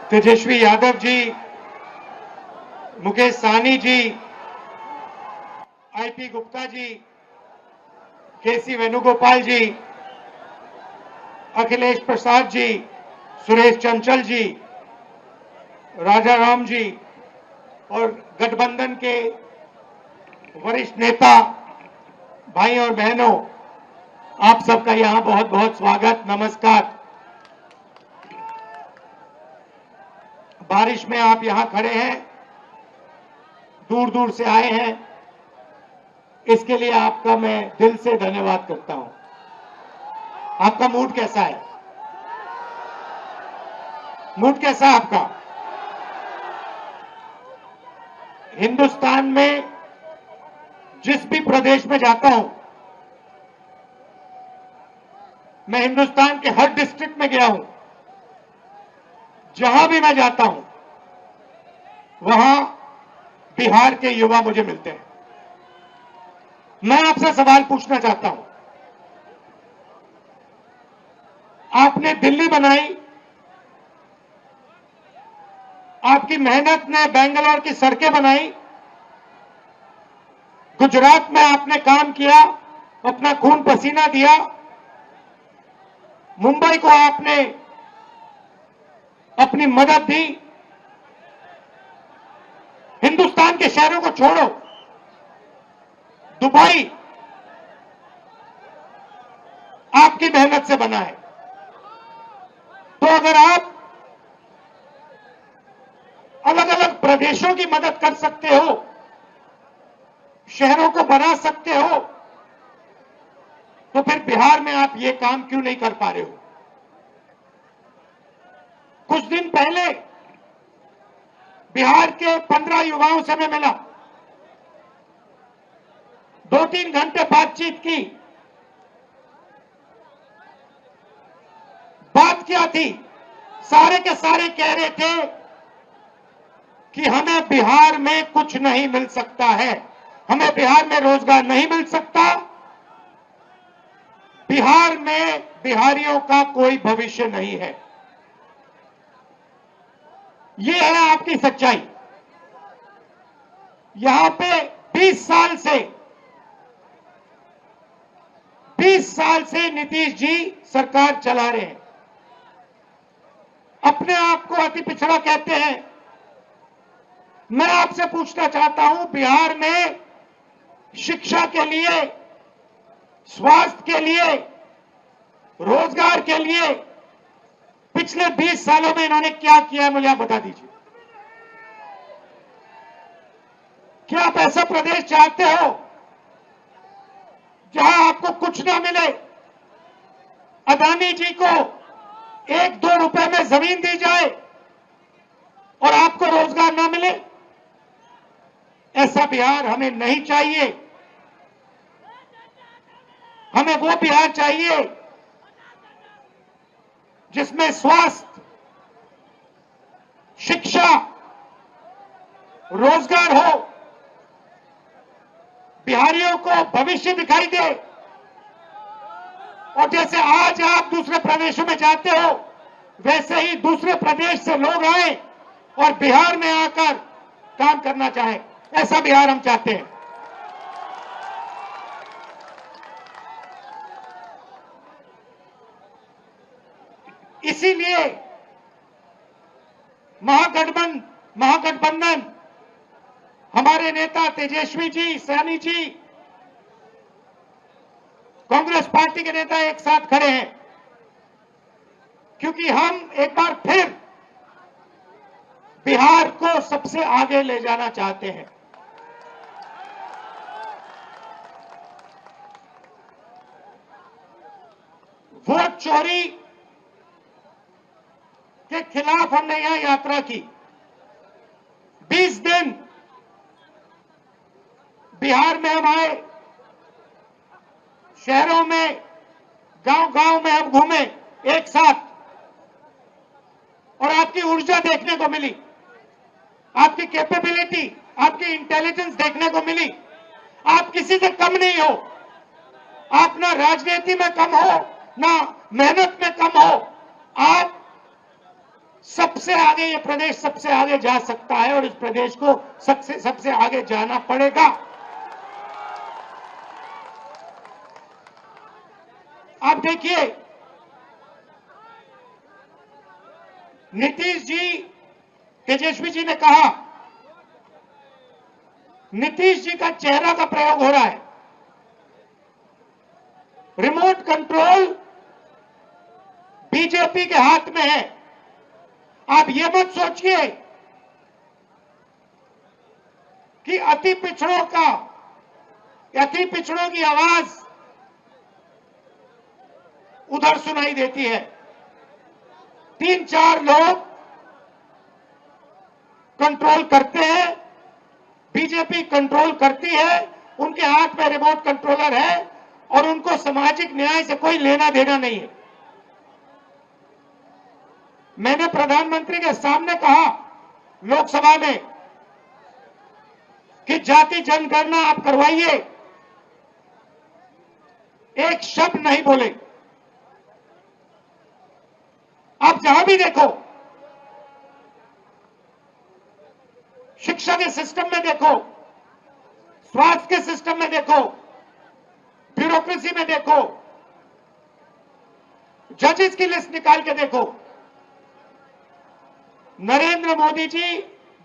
Tejashwi Yadav ji, Mukesh Sahni ji, IP Gupta ji, केसी वेणुगोपाल जी, अखिलेश प्रसाद जी, सुरेश चंचल जी, राजा राम जी और गठबंधन के वरिष्ठ नेता भाई और बहनों, आप सबका यहां बहुत बहुत स्वागत, नमस्कार। बारिश में आप यहां खड़े हैं, दूर दूर से आए हैं, इसके लिए आपका मैं दिल से धन्यवाद करता हूं। आपका मूड कैसा है? मूड कैसा है आपका? हिंदुस्तान में जिस भी प्रदेश में जाता हूं, मैं हिंदुस्तान के हर डिस्ट्रिक्ट में गया हूं, जहां भी मैं जाता हूं वहां बिहार के युवा मुझे मिलते हैं। मैं आपसे सवाल पूछना चाहता हूं, आपने दिल्ली बनाई, आपकी मेहनत ने बेंगलोर की सड़कें बनाई, गुजरात में आपने काम किया, अपना खून पसीना दिया, मुंबई को आपने अपनी मदद दी। हिंदुस्तान के शहरों को छोड़ो, दुबई आपकी मेहनत से बना है। तो अगर आप अलग अलग प्रदेशों की मदद कर सकते हो, शहरों को बना सकते हो, तो फिर बिहार में आप ये काम क्यों नहीं कर पा रहे हो? कुछ दिन पहले बिहार के 15 युवाओं से मैं मिला, 2-3 घंटे बातचीत की। बात क्या थी? सारे के सारे कह रहे थे कि हमें बिहार में कुछ नहीं मिल सकता है, हमें बिहार में रोजगार नहीं मिल सकता, बिहार में बिहारियों का कोई भविष्य नहीं है। ये है आपकी सच्चाई। यहां पे 20 साल से नीतीश जी सरकार चला रहे हैं। अपने आप को अति पिछड़ा कहते हैं। मैं आपसे पूछना चाहता हूं, बिहार में शिक्षा के लिए, स्वास्थ्य के लिए, रोजगार के लिए पिछले 20 सालों में इन्होंने क्या किया है, मुझे आप बता दीजिए। क्या आप ऐसा प्रदेश चाहते हो जहां आपको कुछ ना मिले, अदानी जी को 1-2 रुपए में जमीन दी जाए और आपको रोजगार ना मिले? ऐसा बिहार हमें नहीं चाहिए। हमें वो बिहार चाहिए जिसमें स्वास्थ्य, शिक्षा, रोजगार हो, बिहारियों को भविष्य दिखाई दे। और जैसे आज आप दूसरे प्रदेशों में जाते हो, वैसे ही दूसरे प्रदेश से लोग आए और बिहार में आकर काम करना चाहें। ऐसा बिहार हम चाहते हैं। इसीलिए महागठबंधन, हमारे नेता तेजस्वी जी, साहनी जी, कांग्रेस पार्टी के नेता एक साथ खड़े हैं, क्योंकि हम एक बार फिर बिहार को सबसे आगे ले जाना चाहते हैं। वोट चोरी के खिलाफ हमने यहां यात्रा की। 20 दिन बिहार में हम आए, शहरों में, गांव-गांव में हम घूमे एक साथ, और आपकी ऊर्जा देखने को मिली, आपकी कैपेबिलिटी, आपकी इंटेलिजेंस देखने को मिली। आप किसी से कम नहीं हो, आप ना राजनीति में कम हो, ना मेहनत में कम हो, आप सबसे आगे ये प्रदेश सबसे आगे जा सकता है और इस प्रदेश को सबसे आगे जाना पड़ेगा। आप देखिए, नीतीश जी, तेजस्वी जी ने कहा, नीतीश जी का चेहरा का प्रयोग हो रहा है। रिमोट कंट्रोल बीजेपी के हाथ में है। आप ये मत सोचिए कि अति पिछड़ों की आवाज उधर सुनाई देती है। 3-4 लोग कंट्रोल करते हैं, बीजेपी कंट्रोल करती है, उनके हाथ में रिमोट कंट्रोलर है और उनको सामाजिक न्याय से कोई लेना देना नहीं है। मैंने प्रधानमंत्री के सामने कहा लोकसभा में कि जाति जनगणना आप करवाइए, एक शब्द नहीं बोले। आप जहां भी देखो, शिक्षा के सिस्टम में देखो, स्वास्थ्य के सिस्टम में देखो, ब्यूरोक्रेसी में देखो, जजेस की लिस्ट निकाल के देखो, नरेंद्र मोदी जी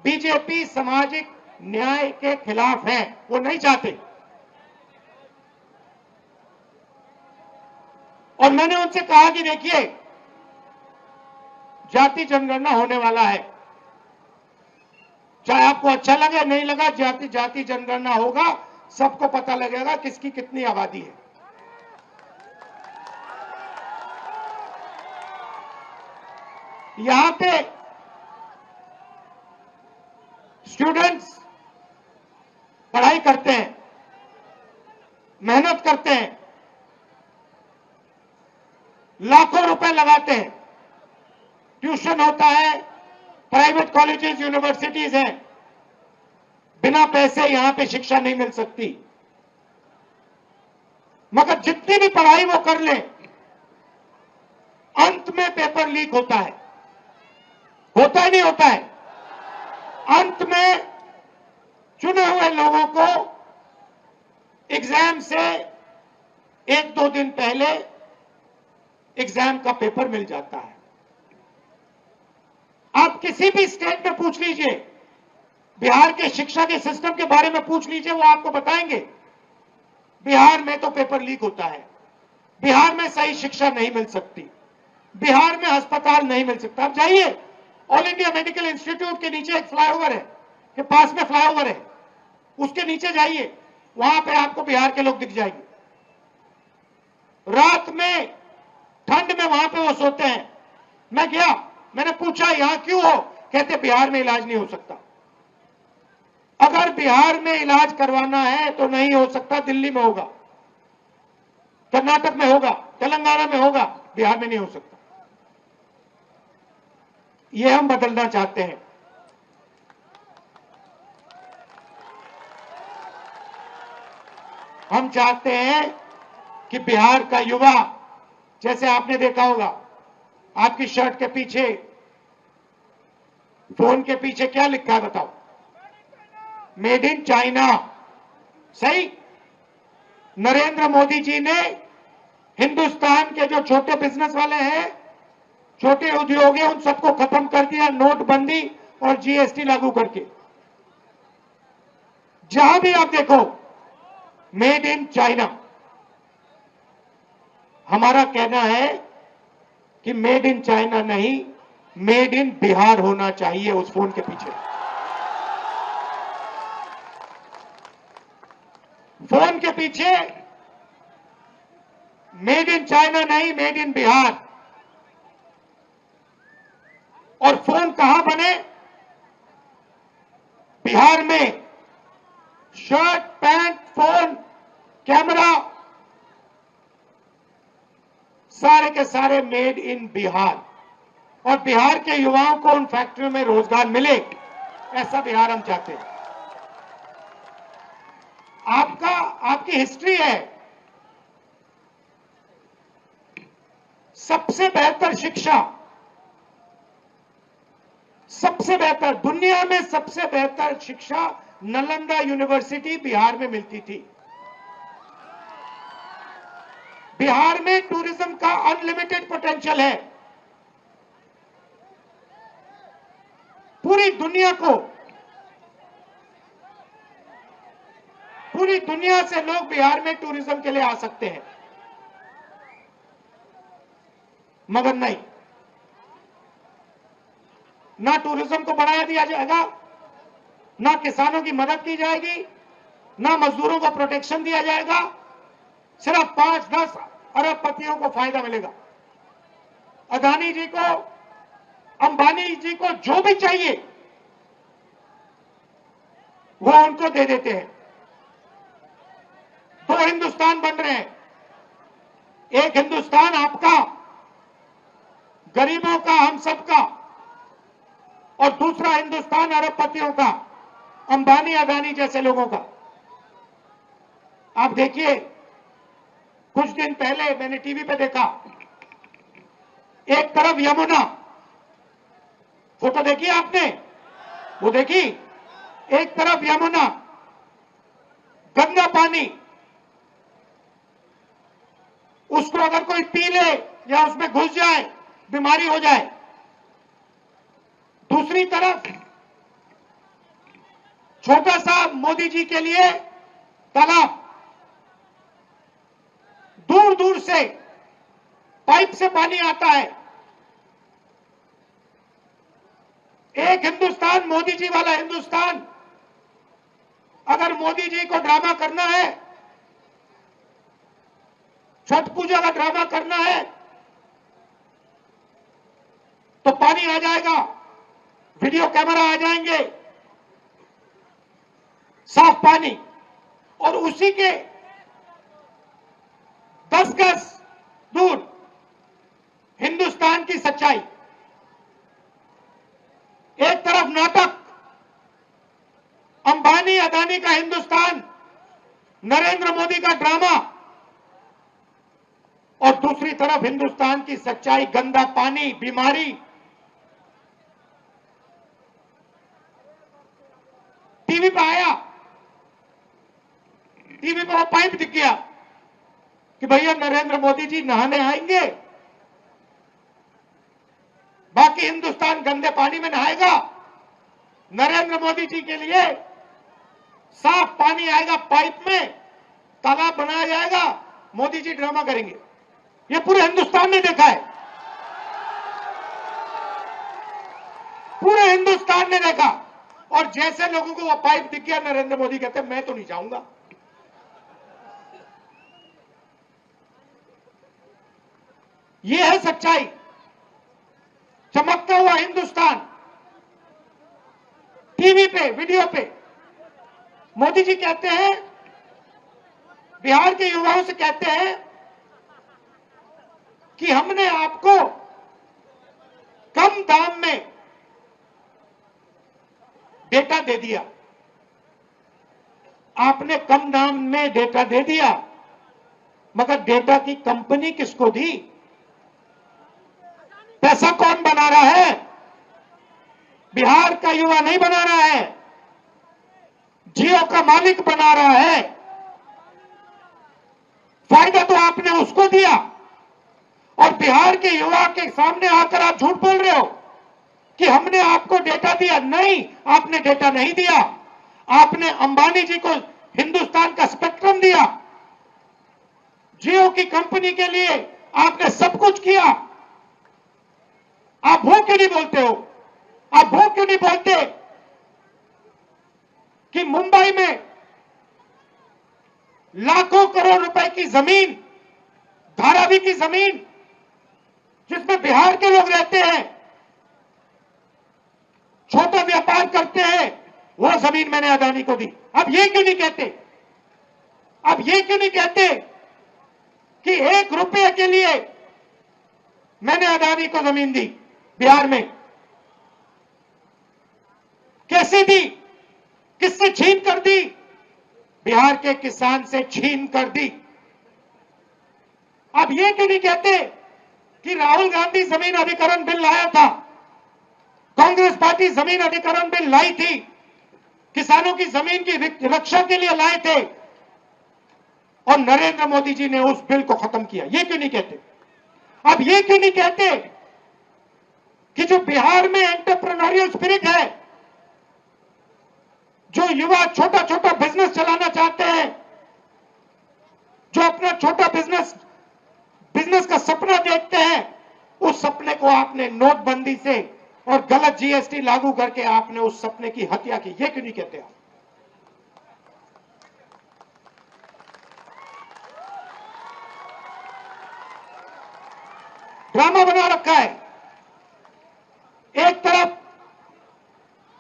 बीजेपी सामाजिक न्याय के खिलाफ है, वो नहीं चाहते। और मैंने उनसे कहा कि देखिए, जाति जनगणना होने वाला है, चाहे आपको अच्छा लगे नहीं लगा, जाति जनगणना होगा, सबको पता लगेगा किसकी कितनी आबादी है। यहां पे स्टूडेंट्स पढ़ाई करते हैं, मेहनत करते हैं, लाखों रुपए लगाते हैं, ट्यूशन होता है, प्राइवेट कॉलेजेस यूनिवर्सिटीज हैं, बिना पैसे यहां पे शिक्षा नहीं मिल सकती। मगर जितनी भी पढ़ाई वो कर ले, अंत में पेपर लीक होता है नहीं होता है? अंत में चुने हुए लोगों को एग्जाम से 1-2 दिन पहले एग्जाम का पेपर मिल जाता है। आप किसी भी स्टेट में पूछ लीजिए, बिहार के शिक्षा के सिस्टम के बारे में पूछ लीजिए, वो आपको बताएंगे बिहार में तो पेपर लीक होता है, बिहार में सही शिक्षा नहीं मिल सकती, बिहार में अस्पताल नहीं मिल सकता। आप जाइए, ऑल इंडिया मेडिकल इंस्टीट्यूट के नीचे एक फ्लाईओवर है, के पास में फ्लाईओवर है, उसके नीचे जाइए, वहां पे आपको बिहार के लोग दिख जाएंगे। रात में ठंड में वहां पे वो सोते हैं। मैं गया, मैंने पूछा यहां क्यों हो? कहते बिहार में इलाज नहीं हो सकता। अगर बिहार में इलाज करवाना है तो नहीं हो सकता, दिल्ली में होगा, कर्नाटक में होगा, तेलंगाना में होगा, बिहार में नहीं हो सकता। ये हम बदलना चाहते हैं। हम चाहते हैं कि बिहार का युवा, जैसे आपने देखा होगा, आपकी शर्ट के पीछे, फोन के पीछे क्या लिखा है बताओ? Made in China. सही? नरेंद्र मोदी जी ने हिंदुस्तान के जो छोटे बिजनेस वाले हैं, छोटे उद्योग हैं, उन सबको खत्म कर दिया, नोटबंदी और जीएसटी लागू करके। जहां भी आप देखो, मेड इन चाइना। हमारा कहना है कि मेड इन चाइना नहीं, मेड इन बिहार होना चाहिए उस फोन के पीछे। फोन के पीछे मेड इन चाइना नहीं, मेड इन बिहार। और फोन कहां बने? बिहार में। शर्ट, पैंट, फोन, कैमरा, सारे के सारे मेड इन बिहार। और बिहार के युवाओं को उन फैक्ट्रियों में रोजगार मिले, ऐसा बिहार हम चाहते हैं। आपकी हिस्ट्री है, सबसे बेहतर शिक्षा सबसे बेहतर, दुनिया में सबसे बेहतर शिक्षा नालंदा यूनिवर्सिटी बिहार में मिलती थी। बिहार में टूरिज्म का अनलिमिटेड पोटेंशियल है। पूरी दुनिया से लोग बिहार में टूरिज्म के लिए आ सकते हैं, मगर नहीं, ना टूरिज्म को बढ़ाया दिया जाएगा, ना किसानों की मदद की जाएगी, ना मजदूरों को प्रोटेक्शन दिया जाएगा। सिर्फ 5-10 अरबपतियों को फायदा मिलेगा। अदानी जी को, अंबानी जी को जो भी चाहिए वो उनको दे देते हैं। दो हिंदुस्तान बन रहे हैं, एक हिंदुस्तान आपका, गरीबों का, हम सबका, और दूसरा हिंदुस्तान अरबपतियों का, अंबानी अदानी जैसे लोगों का। आप देखिए, कुछ दिन पहले मैंने टीवी पे देखा, एक तरफ यमुना, फोटो देखी आपने, वो देखी, एक तरफ यमुना, गंदा पानी, उसको अगर कोई पी ले या उसमें घुस जाए बीमारी हो जाए। दूसरी तरफ छोटा सा मोदी जी के लिए तालाब, दूर दूर से पाइप से पानी आता है। एक हिंदुस्तान, मोदी जी वाला हिंदुस्तान, अगर मोदी जी को ड्रामा करना है, छठ पूजा का ड्रामा करना है, तो पानी आ जाएगा, वीडियो कैमरा आ जाएंगे, साफ पानी, और उसी के 10 गज दूर हिंदुस्तान की सच्चाई। एक तरफ नाटक, अंबानी अदानी का हिंदुस्तान, नरेंद्र मोदी का ड्रामा, और दूसरी तरफ हिंदुस्तान की सच्चाई, गंदा पानी, बीमारी। टीवी पे आया, टीवी पे वो पाइप दिख गया कि भैया नरेंद्र मोदी जी नहाने आएंगे, बाकी हिंदुस्तान गंदे पानी में नहाएगा। नरेंद्र मोदी जी के लिए साफ पानी आएगा, पाइप में तालाब बनाया जाएगा, मोदी जी ड्रामा करेंगे। ये पूरे हिंदुस्तान ने देखा है, पूरे हिंदुस्तान ने देखा। और जैसे लोगों को वो पाइप दिख गया, नरेंद्र मोदी कहते हैं मैं तो नहीं जाऊंगा। ये है सच्चाई, चमकता हुआ हिंदुस्तान। टीवी पे, वीडियो पे मोदी जी कहते हैं, बिहार के युवाओं से कहते हैं कि हमने आपको कम दाम में डेटा दे दिया। आपने कम दाम में डेटा दे दिया, मगर डेटा की कंपनी किसको दी? पैसा कौन बना रहा है? बिहार का युवा नहीं बना रहा है, जियो का मालिक बना रहा है। फायदा तो आपने उसको दिया, और बिहार के युवा के सामने आकर आप झूठ बोल रहे हो कि हमने आपको डेटा दिया। नहीं, आपने डेटा नहीं दिया। आपने अंबानी जी को हिंदुस्तान का स्पेक्ट्रम दिया, जियो की कंपनी के लिए आपने सब कुछ किया। आप वो क्यों नहीं बोलते हो? आप वो क्यों नहीं बोलते कि मुंबई में लाखों करोड़ रुपए की जमीन, धारावी की जमीन, जिसमें बिहार के लोग रहते हैं, छोटा व्यापार करते हैं, वो जमीन मैंने अदानी को दी। अब ये क्यों नहीं कहते? अब ये क्यों नहीं कहते कि 1 रुपये के लिए मैंने अदानी को जमीन दी बिहार में? कैसे दी? किससे छीन कर दी? बिहार के किसान से छीन कर दी। अब ये क्यों नहीं कहते कि राहुल गांधी जमीन अधिग्रहण बिल लाया था, कांग्रेस पार्टी जमीन अधिग्रहण बिल लाई थी, किसानों की जमीन की रक्षा के लिए लाए थे, और नरेंद्र मोदी जी ने उस बिल को खत्म किया। ये क्यों नहीं कहते? अब ये क्यों नहीं कहते कि जो बिहार में एंटरप्रेन्योरियल स्पिरिट है, जो युवा छोटा छोटा बिजनेस चलाना चाहते हैं, जो अपना छोटा बिजनेस का सपना देखते हैं, उस सपने को आपने नोटबंदी से और गलत जीएसटी लागू करके आपने उस सपने की हत्या की। ये क्यों नहीं कहते आप? ड्रामा बना रखा है। एक तरफ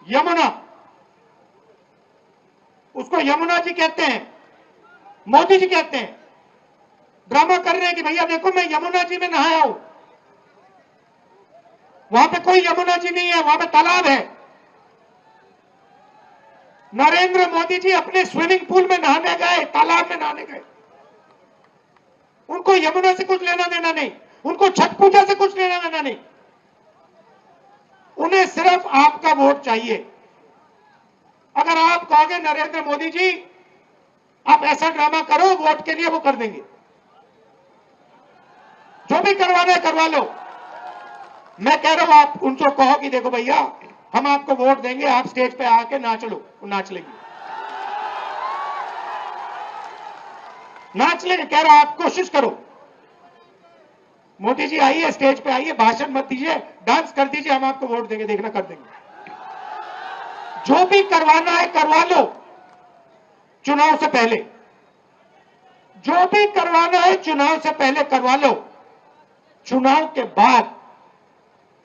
यमुना, उसको यमुना जी कहते हैं, मोदी जी कहते हैं, ड्रामा कर रहे हैं कि भैया देखो मैं यमुना जी में नहाया हूं। वहां पे कोई यमुना जी नहीं है, वहां पे तालाब है। नरेंद्र मोदी जी अपने स्विमिंग पूल में नहाने गए, तालाब में नहाने गए। उनको यमुना से कुछ लेना देना नहीं, उनको छठ पूजा से कुछ लेना देना नहीं। उन्हें सिर्फ आपका वोट चाहिए। अगर आप कहोगे नरेंद्र मोदी जी आप ऐसा ड्रामा करो वोट के लिए, वो कर देंगे। जो भी करवाना है करवा लो। मैं कह रहा हूं आप उनको कहो कि देखो भैया हम आपको वोट देंगे, आप स्टेज पे आके नाच लो, वो नाच लेंगे। नाच लेंगे, कह रहा आप कोशिश करो। मोदी जी आइए, स्टेज पे आइए, भाषण मत दीजिए, डांस कर दीजिए, हम आपको वोट देंगे, देखना कर देंगे। जो भी करवाना है करवा लो चुनाव से पहले। जो भी करवाना है चुनाव से पहले करवा लो। चुनाव के बाद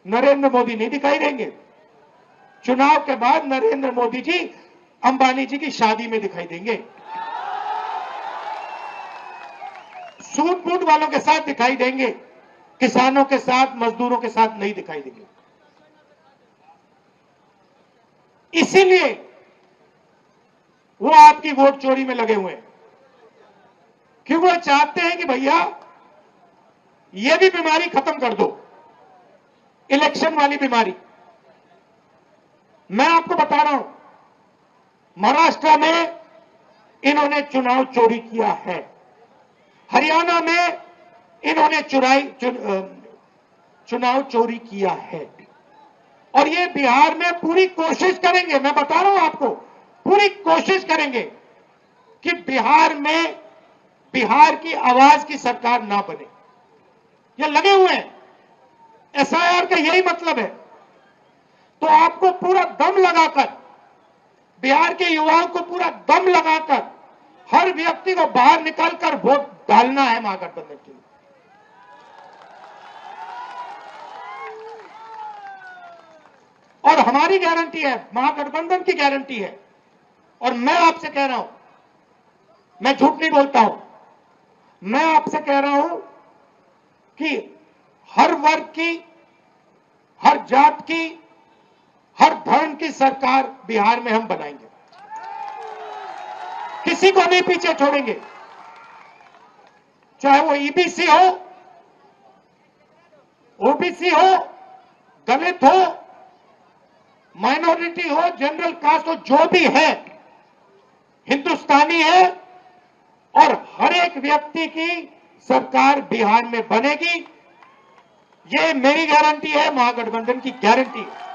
नरेंद्र मोदी नहीं दिखाई देंगे। चुनाव के बाद नरेंद्र मोदी जी अंबानी जी की शादी में दिखाई देंगे, सूट बूट वालों के साथ दिखाई देंगे, किसानों के साथ, मजदूरों के साथ नहीं दिखाई देंगे। इसीलिए वो आपकी वोट चोरी में लगे हुए हैं, क्योंकि वो चाहते हैं कि भैया ये भी बीमारी खत्म कर दो, इलेक्शन वाली बीमारी। मैं आपको बता रहा हूं, महाराष्ट्र में इन्होंने चुनाव चोरी किया है, हरियाणा में इन्होंने चुनाव चोरी किया है, और ये बिहार में पूरी कोशिश करेंगे। मैं बता रहा हूं आपको, पूरी कोशिश करेंगे कि बिहार में बिहार की आवाज की सरकार ना बने। ये लगे हुए हैं, एसआईआर का यही मतलब है। तो आपको पूरा दम लगाकर, बिहार के युवाओं को पूरा दम लगाकर हर व्यक्ति को बाहर निकालकर वोट डालना है महागठबंधन के लिए। और हमारी गारंटी है, महागठबंधन की गारंटी है। और मैं आपसे कह रहा हूं, मैं झूठ नहीं बोलता हूं, मैं आपसे कह रहा हूं कि हर वर्ग की, हर जात की, हर धर्म की सरकार बिहार में हम बनाएंगे। किसी को नहीं पीछे छोड़ेंगे, चाहे वो ईबीसी हो, ओबीसी हो, दलित हो, माइनॉरिटी हो, जनरल कास्ट हो, जो भी है हिंदुस्तानी है, और हर एक व्यक्ति की सरकार बिहार में बनेगी। ये मेरी गारंटी है, महागठबंधन की गारंटी है।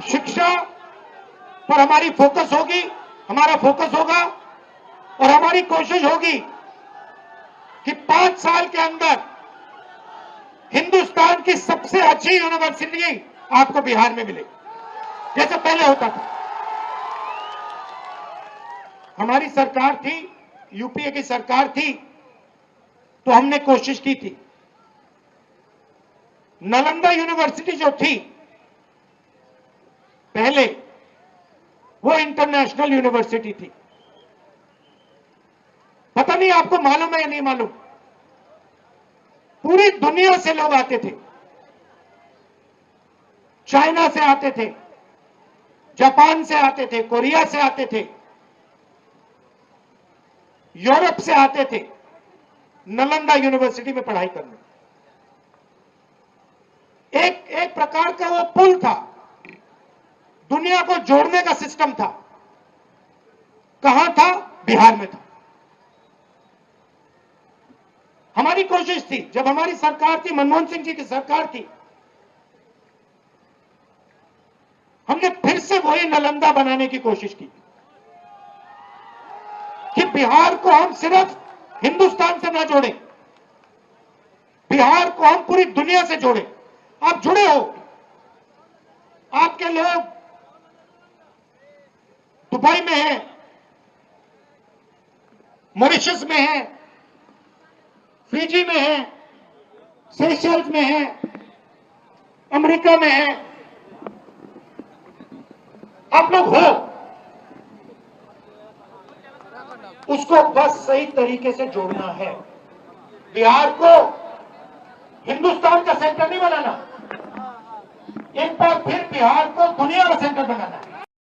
शिक्षा पर हमारी फोकस होगी, हमारा फोकस होगा, और हमारी कोशिश होगी कि 5 साल के अंदर हिंदुस्तान की सबसे अच्छी यूनिवर्सिटी आपको बिहार में मिलेगी, जैसे पहले होता था। हमारी सरकार थी, यूपीए की सरकार थी, तो हमने कोशिश की थी। नालंदा यूनिवर्सिटी जो थी पहले, वो इंटरनेशनल यूनिवर्सिटी थी। पता नहीं आपको मालूम है या नहीं मालूम, पूरी दुनिया से लोग आते थे। चाइना से आते थे, जापान से आते थे, कोरिया से आते थे, यूरोप से आते थे नालंदा यूनिवर्सिटी में पढ़ाई करने। एक प्रकार का वो पुल था, दुनिया को जोड़ने का सिस्टम था। कहां था? बिहार में था। हमारी कोशिश थी, जब हमारी सरकार थी, मनमोहन सिंह जी की सरकार थी, हमने फिर से वही नालंदा बनाने की कोशिश की कि बिहार को हम सिर्फ हिंदुस्तान से ना जोड़ें, बिहार को हम पूरी दुनिया से जोड़ें। आप जुड़े हो, आपके लोग दुबई में हैं, मॉरिशस में हैं, फिजी में हैं, सेशल्स में हैं, अमेरिका में हैं, आप लोग हो, उसको बस सही तरीके से जोड़ना है। बिहार को हिंदुस्तान का सेंटर नहीं बनाना, एक बार फिर बिहार को दुनिया का सेंटर बनाना है।